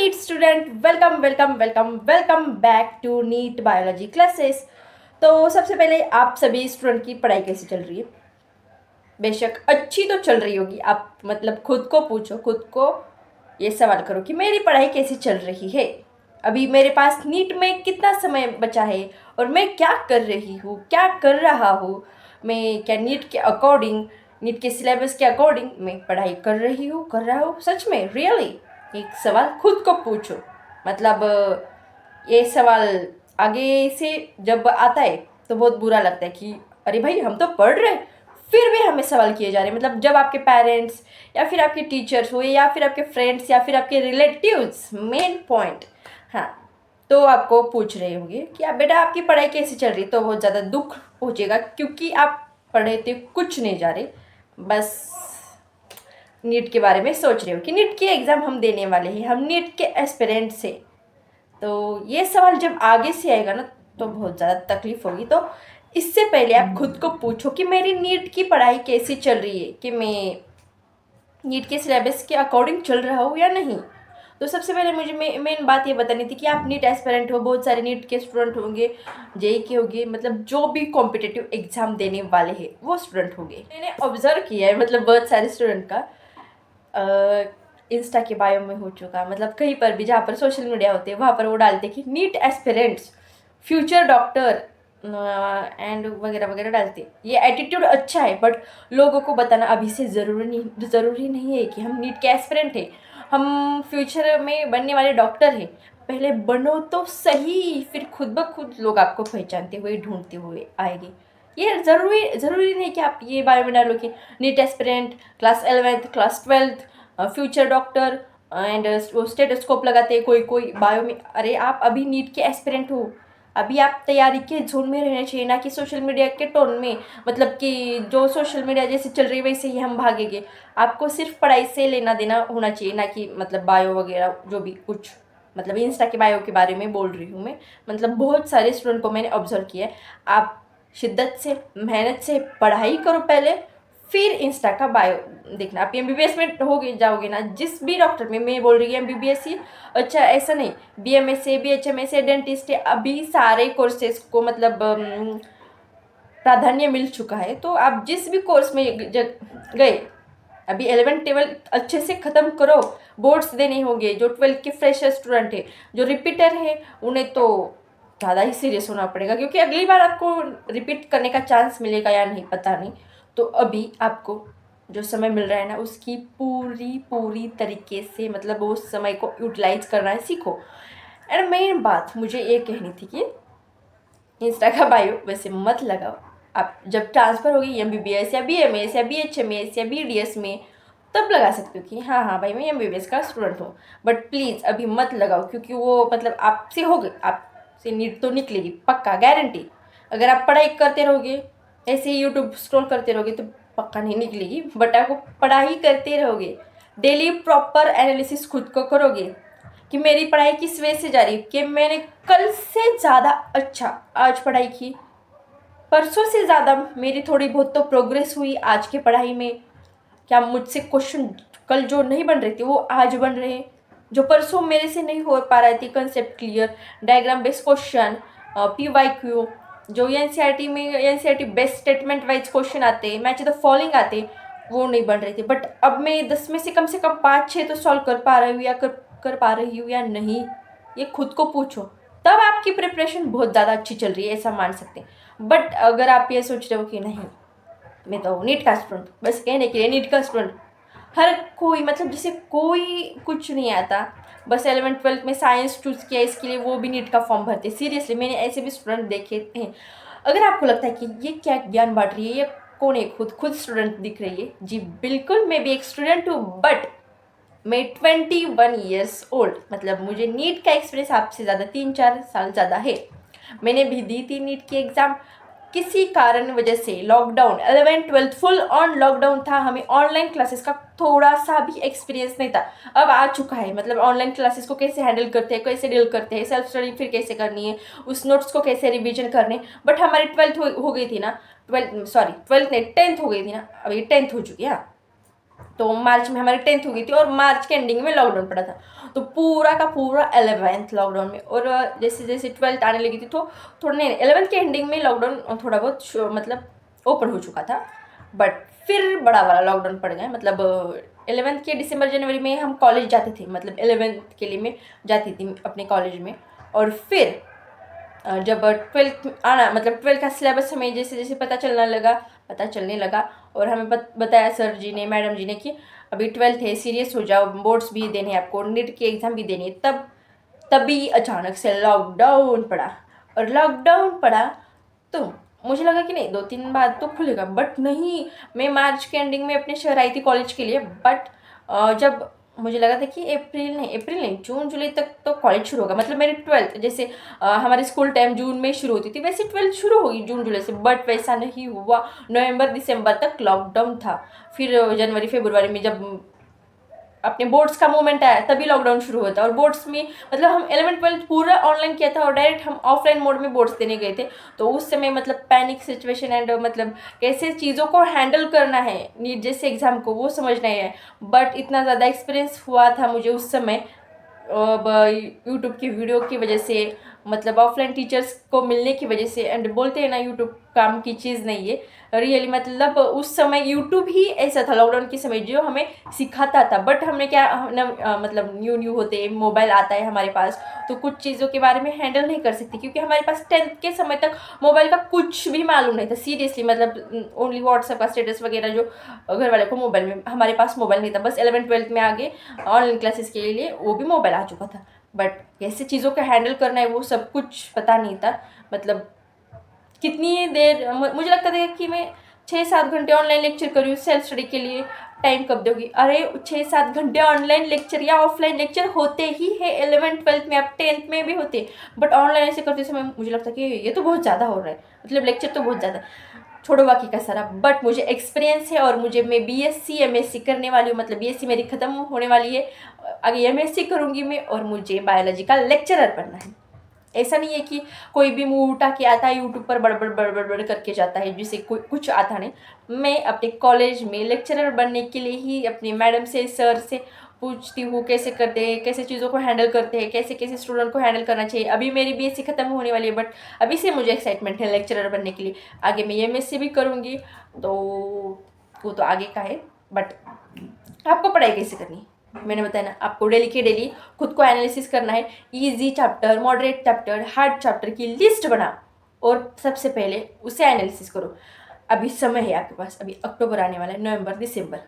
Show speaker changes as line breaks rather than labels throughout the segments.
NEET student, welcome welcome welcome welcome back to NEET biology classes. तो सबसे पहले आप सभी स्टूडेंट की पढ़ाई कैसी चल रही है? बेशक अच्छी तो चल रही होगी। आप मतलब खुद को पूछो, खुद को ये सवाल करो कि मेरी पढ़ाई कैसी चल रही है। अभी मेरे पास नीट में कितना समय बचा है और मैं क्या कर रही हूँ, क्या कर रहा हूँ। मैं क्या नीट के अकॉर्डिंग, नीट के सिलेबस के अकॉर्डिंग मैं पढ़ाई कर रही हूँ, कर रहा हूँ सच में, रियली। एक सवाल खुद को पूछो। मतलब ये सवाल आगे से जब आता है तो बहुत बुरा लगता है कि अरे भाई, हम तो पढ़ रहे फिर भी हमें सवाल किए जा रहे हैं। मतलब जब आपके पेरेंट्स या फिर आपके टीचर्स हुए या फिर आपके फ्रेंड्स या फिर आपके रिलेटिव्स, मेन पॉइंट, हाँ, तो आपको पूछ रहे होंगे कि आप बेटा आपकी पढ़ाई कैसी चल रही, तो बहुत ज़्यादा दुख पहुँचेगा क्योंकि आप पढ़े थे कुछ नहीं जा रहे, बस नीट के बारे में सोच रहे हो कि नीट की एग्ज़ाम हम देने वाले हैं, हम नीट के एस्पिरेंट्स हैं। तो ये सवाल जब आगे से आएगा ना तो बहुत ज़्यादा तकलीफ होगी। तो इससे पहले आप खुद को पूछो कि मेरी नीट की पढ़ाई कैसी चल रही है, कि मैं नीट के सिलेबस के अकॉर्डिंग चल रहा हूँ या नहीं। तो सबसे पहले मुझे मेन बात ये बतानी थी कि आप नीट एस्पिरेंट हो, बहुत सारे नीट के स्टूडेंट होंगे, जेई के होंगे, मतलब जो भी कॉम्पिटिटिव एग्जाम देने वाले हैं वो स्टूडेंट होंगे। मैंने ऑब्जर्व किया है मतलब बहुत सारे स्टूडेंट का इंस्टा के बायो में हो चुका, मतलब कहीं पर भी जहाँ पर सोशल मीडिया होते हैं वहाँ पर वो डालते कि NEET aspirants, future doctor and वगैरह वगैरह डालते। ये एटीट्यूड अच्छा है, बट लोगों को बताना अभी से ज़रूरी नहीं है कि हम नीट के एस्पिरेंट हैं, हम फ्यूचर में बनने वाले डॉक्टर हैं। पहले बनो तो सही, फिर खुद ब खुद लोग आपको पहचानते हुए, ढूंढते हुए आएंगे। ये ज़रूरी नहीं कि आप ये बायो में डालो कि NEET aspirant, class 11th, class 12th, future doctor and वो स्टेटोस्कोप लगाते हैं कोई कोई बायो में। अरे आप अभी नीट के एस्पिरेंट हो, अभी आप तैयारी के जोन में रहना चाहिए, ना कि सोशल मीडिया के टोन में। मतलब कि जो सोशल मीडिया जैसे चल रही है वैसे ही हम भागेंगे। आपको सिर्फ पढ़ाई से लेना देना होना चाहिए, ना कि मतलब बायो वगैरह जो भी कुछ, मतलब इंस्टा के बायो के बारे में बोल रही हूँ मैं। मतलब बहुत सारे स्टूडेंट को मैंने ऑब्जर्व किया है। आप शिद्दत से, मेहनत से पढ़ाई करो पहले, फिर इंस्टा का बायो देखना। आप एमबीबीएस में हो गए जाओगे ना, जिस भी डॉक्टर में, मैं बोल रही हूँ एमबीबीएस ही, अच्छा ऐसा नहीं, बीएमएस है, बीएचएमएस है, डेंटिस्ट है, अभी सारे कोर्सेज को मतलब प्राधान्य मिल चुका है। तो आप जिस भी कोर्स में गए, अभी 11 12 अच्छे से ख़त्म करो। बोर्ड्स देने होंगे, जो 12 के फ्रेशर स्टूडेंट है, जो रिपीटर है, उन्हें तो ज़्यादा ही सीरियस होना पड़ेगा क्योंकि अगली बार आपको रिपीट करने का चांस मिलेगा या नहीं पता नहीं। तो अभी आपको जो समय मिल रहा है ना, उसकी पूरी पूरी तरीके से मतलब उस समय को यूटिलाइज करना है, सीखो। एंड मेन बात मुझे ये कहनी थी कि इंस्टा का बायो वैसे मत लगाओ। आप जब ट्रांसफ़र होगी एमबीबीएस या बीएमएस या बीएचएमएस या बीडीएस में, तब लगा सकते हो कि हाँ हाँ भाई मैं एमबीबीएस का स्टूडेंट हूँ। बट प्लीज़ अभी मत लगाओ क्योंकि वो मतलब आपसे हो गई, आपसे नीट तो निकलेगी पक्का, गारंटी। अगर आप पढ़ाई करते रहोगे, ऐसे ही यूट्यूब स्क्रॉल करते रहोगे तो पक्का नहीं निकलेगी। बट आपको पढ़ाई करते रहोगे, डेली प्रॉपर एनालिसिस खुद को करोगे कि मेरी पढ़ाई किस वे से जा रही है, कि मैंने कल से ज़्यादा अच्छा आज पढ़ाई की, परसों से ज़्यादा मेरी थोड़ी बहुत तो प्रोग्रेस हुई आज की पढ़ाई में। क्या मुझसे क्वेश्चन कल जो नहीं बन रहे थे वो आज बन रहे हैं, जो परसों मेरे से नहीं हो पा रहे थे, concept clear, diagram based question, PYQ, जो एनसीईआरटी में NCERT based statement wise question आते हैं, मैच द फॉलोइंग आते हैं, वो नहीं बन रहे थे। बट अब मैं 10 में से कम 5-6 तो सॉल्व कर पा रही हूँ या कर पा रही हूँ या नहीं, ये खुद को पूछो। तब आपकी प्रिपरेशन बहुत ज़्यादा अच्छी चल रही है, ऐसा मान सकते हैं। बट अगर आप ये सोच रहे हो कि नहीं मैं तो नीट का स्टूडेंट, बस कहने के लिए नीट का स्टूडेंट, हर कोई मतलब जिसे कोई कुछ नहीं आता, बस 11th 12th में साइंस चूज़ किया इसके लिए वो भी नीट का फॉर्म भरते। सीरियसली मैंने ऐसे भी स्टूडेंट देखे हैं। अगर आपको लगता है कि ये क्या ज्ञान बांट रही है, ये कौन है, खुद स्टूडेंट दिख रही है, जी बिल्कुल मैं भी एक स्टूडेंट हूँ। बट मैं 21 ईयर्स ओल्ड, मतलब मुझे नीट का एक्सपीरियंस आपसे ज़्यादा 3-4 साल ज़्यादा है। मैंने भी दी थी नीट की एग्ज़ाम, किसी कारण वजह से lockdown, 11th 12th full on lockdown था, हमें ऑनलाइन क्लासेस का थोड़ा सा भी एक्सपीरियंस नहीं था। अब आ चुका है, मतलब ऑनलाइन क्लासेस को कैसे हैंडल करते हैं, कैसे डील करते हैं, सेल्फ स्टडी फिर कैसे करनी है, उस नोट्स को कैसे रिवीजन करने। बट हमारी 12th हो गई थी ना, 12th नहीं 10th हो गई थी ना, अभी 10th हो चुकी है। तो मार्च में हमारी 10th हो गई थी और मार्च के एंडिंग में लॉकडाउन पड़ा था। तो पूरा का पूरा 11th लॉकडाउन में। और जैसे जैसे 12th आने लगी थी तो थोड़ा नहीं 11th के एंडिंग में लॉकडाउन थोड़ा बहुत मतलब ओपन हो चुका था, बट फिर बड़ा वाला लॉकडाउन पड़ गया। मतलब 11th के दिसंबर जनवरी में हम कॉलेज जाते थे, मतलब 11th के लिए मैं जाती थी अपने कॉलेज में। और फिर जब 12th आना मतलब 12th का सिलेबस हमें जैसे जैसे पता चलने लगा और हमें बताया सर जी ने मैडम जी ने कि अभी 12th है, सीरियस हो जाओ, बोर्ड्स भी देने हैं आपको, नीट की एग्ज़ाम भी देनी है। तभी अचानक से लॉकडाउन पड़ा। और लॉकडाउन पड़ा तो मुझे लगा कि नहीं 2-3 बाद तो खुलेगा, बट नहीं। मैं मार्च के एंडिंग में अपने शहर आई थी कॉलेज के लिए, बट जब मुझे लगा था कि अप्रैल नहीं जून जुलाई तक तो कॉलेज शुरू होगा। मतलब मेरी 12th जैसे हमारे स्कूल टाइम जून में शुरू होती थी, वैसे 12th शुरू होगी जून जुलाई से, बट वैसा नहीं हुआ। नवंबर दिसंबर तक लॉकडाउन था। फिर जनवरी फरवरी में जब अपने बोर्ड्स का मूवमेंट आया तभी लॉकडाउन शुरू हुआ था। और बोर्ड्स में मतलब हम 11th-12th पूरा ऑनलाइन किया था और डायरेक्ट हम ऑफलाइन मोड में बोर्ड्स देने गए थे। तो उस समय मतलब पैनिक सिचुएशन एंड मतलब कैसे चीज़ों को हैंडल करना है नीट जैसे एग्ज़ाम को वो समझना है। बट इतना ज़्यादा एक्सपीरियंस हुआ था मुझे उस समय अब यूट्यूब की वीडियो की वजह से, मतलब ऑफलाइन टीचर्स को मिलने की वजह से। एंड बोलते हैं ना यूट्यूब काम की चीज़ नहीं है रियली, मतलब उस समय यूट्यूब ही ऐसा था लॉकडाउन के समय जो हमें सिखाता था। बट हमने क्या मतलब न्यू होते मोबाइल आता है हमारे पास तो कुछ चीज़ों के बारे में हैंडल नहीं कर सकती, क्योंकि हमारे पास 10th के समय तक मोबाइल का कुछ भी मालूम नहीं था सीरियसली। मतलब ओनली व्हाट्सएप का स्टेटस वगैरह जो घर वाले को मोबाइल में, हमारे पास मोबाइल नहीं था। बस 11th-12th में आगे ऑनलाइन क्लासेस के लिए वो भी मोबाइल आ चुका था, बट कैसे चीज़ों को हैंडल करना है वो सब कुछ पता नहीं था। मतलब कितनी देर मुझे लगता था कि मैं 6-7 घंटे ऑनलाइन लेक्चर कर रही हूँ, सेल्फ स्टडी के लिए टाइम कब दोगी? अरे 6-7 घंटे ऑनलाइन लेक्चर या ऑफलाइन लेक्चर होते ही है 11th-12th में, अब 10th में भी होते, बट ऑनलाइन ऐसे करते समय मुझे लगता कि ये तो बहुत ज़्यादा हो रहा है, मतलब लेक्चर तो बहुत ज़्यादा। छोड़ो बाकी का सारा, बट मुझे एक्सपीरियंस है और मुझे मैं बीएससी एमएससी करने वाली हूँ। मतलब बीएससी मेरी ख़त्म होने वाली है, आगे एमएससी करूँगी मैं और मुझे बायोलॉजी का लेक्चरर बनना है। ऐसा नहीं है कि कोई भी मुंह उठा के आता है यूट्यूब पर बड़बड़ बड़बड़ बड़ करके जाता है जिसे कोई कुछ आता नहीं। मैं अपने कॉलेज में लेक्चरर बनने के लिए ही अपनी मैडम से सर से पूछती हूँ कैसे करते हैं, कैसे चीज़ों को हैंडल करते हैं, कैसे कैसे स्टूडेंट को हैंडल करना चाहिए। अभी मेरी बीएससी ख़त्म होने वाली है, बट अभी से मुझे एक्साइटमेंट है लेक्चरर बनने के लिए। आगे मैं एमएससी भी करूँगी तो वो तो आगे का है। बट आपको पढ़ाई कैसे करनी है मैंने बताया ना, आपको डेली के डेली खुद को एनालिसिस करना है। Easy chapter, moderate chapter, hard chapter की लिस्ट बना और सबसे पहले उसे एनालिसिस करो। अभी समय है आपके पास, अभी अक्टूबर आने वाला है, नवंबर दिसंबर।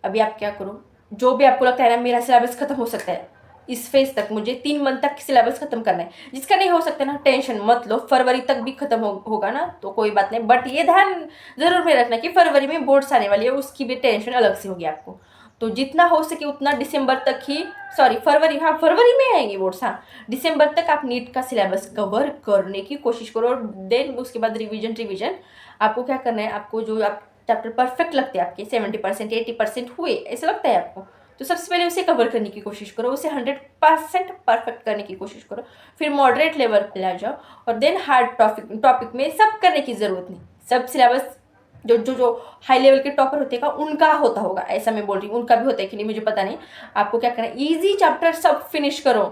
अभी आप क्या करो, जो भी आपको लगता है ना मेरा सिलेबस खत्म हो सकता है इस फेज तक, मुझे 3 मंथ तक सिलेबस खत्म करना है। जिसका नहीं हो सकता ना टेंशन मत लो, फरवरी तक भी खत्म होगा ना तो कोई बात नहीं, बट ये ध्यान जरूर में रखना कि फरवरी में बोर्ड्स आने वाली है, उसकी भी टेंशन अलग से होगी आपको। तो जितना हो सके उतना दिसंबर तक ही, सॉरी फरवरी, हाँ फरवरी में आएंगे बोर्ड्स, हाँ दिसंबर तक आप नीट का सिलेबस कवर करने की कोशिश करो। और देन उसके बाद रिवीजन आपको क्या करना है, आपको जो आप चैप्टर परफेक्ट लगते हैं आपके 70% 80% हुए ऐसा लगता है आपको, तो सबसे पहले उसे कवर करने की कोशिश करो, उसे 100% परफेक्ट करने की कोशिश करो। फिर मॉडरेट लेवल पे आ जाओ और देन हार्ड टॉपिक में सब करने की ज़रूरत नहीं। सब सिलेबस जो जो जो हाई लेवल के टॉपर होते हैं उनका होता होगा, ऐसा मैं बोल रही हूँ, उनका भी होता है कि नहीं मुझे पता नहीं। आपको क्या करना है, ईजी चैप्टर सब फिनिश करो,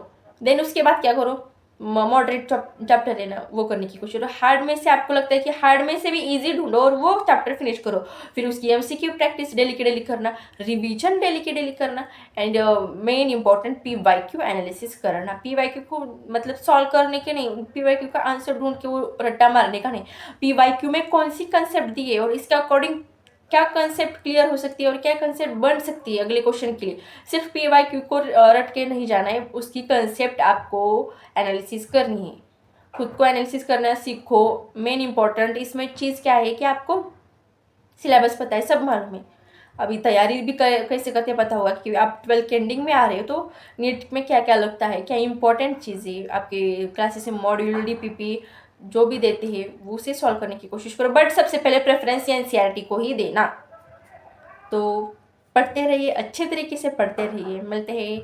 देन उसके बाद क्या करो, मॉडरेट चैप्टर है ना वो करने की कोशिश करो। हार्ड में से आपको लगता है कि हार्ड में से भी इजी ढूंढो और वो चैप्टर फिनिश करो। फिर उसकी एमसीक्यू प्रैक्टिस डेली के डेली करना, रिवीजन डेली के डेली करना, and main important PYQ analysis करना। पीवाईक्यू को मतलब सॉल्व करने के नहीं, पीवाईक्यू का आंसर ढूंढ के वो रट्टा मारने का नहीं। पीवाईक्यू में कौन सी कंसेप्ट दी है और इसके अकॉर्डिंग क्या कंसेप्ट क्लियर हो सकती है और क्या कंसेप्ट बन सकती है अगले क्वेश्चन के लिए। सिर्फ पीवाईक्यू को रट के नहीं जाना है, उसकी कंसेप्ट आपको एनालिसिस करनी है, खुद को एनालिसिस करना सीखो। मेन इंपॉर्टेंट इसमें चीज़ क्या है कि आपको सिलेबस पता है, सब मालूम है। अभी तैयारी भी कैसे करते पता होगा कि आप 12th के एंडिंग में आ रहे हो तो नीट में क्या क्या लगता है, क्या इंपॉर्टेंट चीज़ें आपके क्लासेस में मॉड्यूल डीपीपी जो भी देते हैं वो उसे सॉल्व करने की कोशिश करो। बट सबसे पहले प्रेफरेंस या एनसीईआरटी को ही देना। तो पढ़ते रहिए, अच्छे तरीके से पढ़ते रहिए। मिलते हैं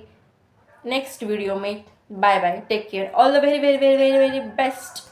नेक्स्ट वीडियो में, bye bye, take care, all the very very very very very best.